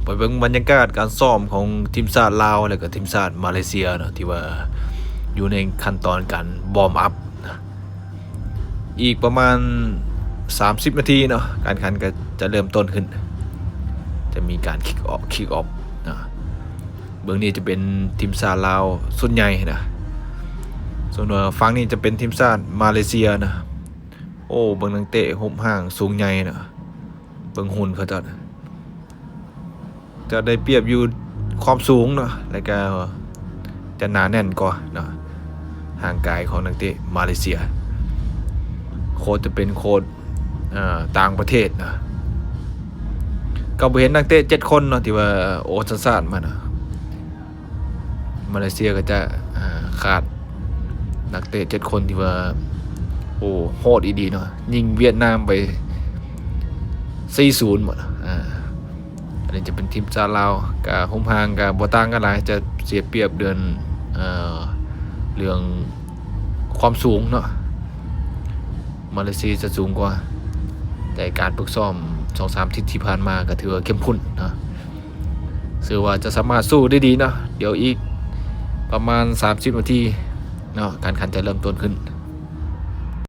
ไปเบิ่งบรรยากาศการซ้อมของทีมชาติลาวแล้วก็ทีมชาติมาเลเซียเนาะที่ว่าอยู่ในขั้นตอนการวอร์มอัพนะอีกประมาณ30นาทีเนาะการแข่งขันก็จะเริ่มต้นขึ้นจะมีการคิกออฟนะเบื้องนี้จะเป็นทีมชาติลาวส่วนใหญ่นะส่วนฝั่งนี้จะเป็นทีมชาติมาเลเซียนะโอ้เบื้องนักเตะหุบห่างสูงใหญ่นะเบื้องหุ่นเขาจะได้เปรียบอยู่ความสูงเนาะแล้วก็จะหนาแน่นกว่าเนาะห่างกายของนักเตะมาเลเซียโค้ชจะเป็นโค้ชต่างประเทศนะก็เห็นนักเตะ7คนเนาะที่ว่าโอสัญชาติมานะมาเลเซียก็จะขาดนักเตะ7คนที่ว่าโอ้โหดอีดีเนาะยิงเวียดนามไป4-0หมดอันนี้จะเป็นทีมชาติลาวกับโฮมฮางกับบ่ต่างกันหลายจะเสียเปรียบเรื่องความสูงเนาะมาเลเซียจะสูงกว่าแต่การฝึกซ้อม 2-3 อาทิตย์ที่ผ่านมาก็ถือว่าเข้มข้นเนาะซึ่งว่าจะสามารถสู้ได้ดีเนาะเดี๋ยวอีกประมาณ30นาทีเนาะการแข่งขันจะเริ่มต้นขึ้น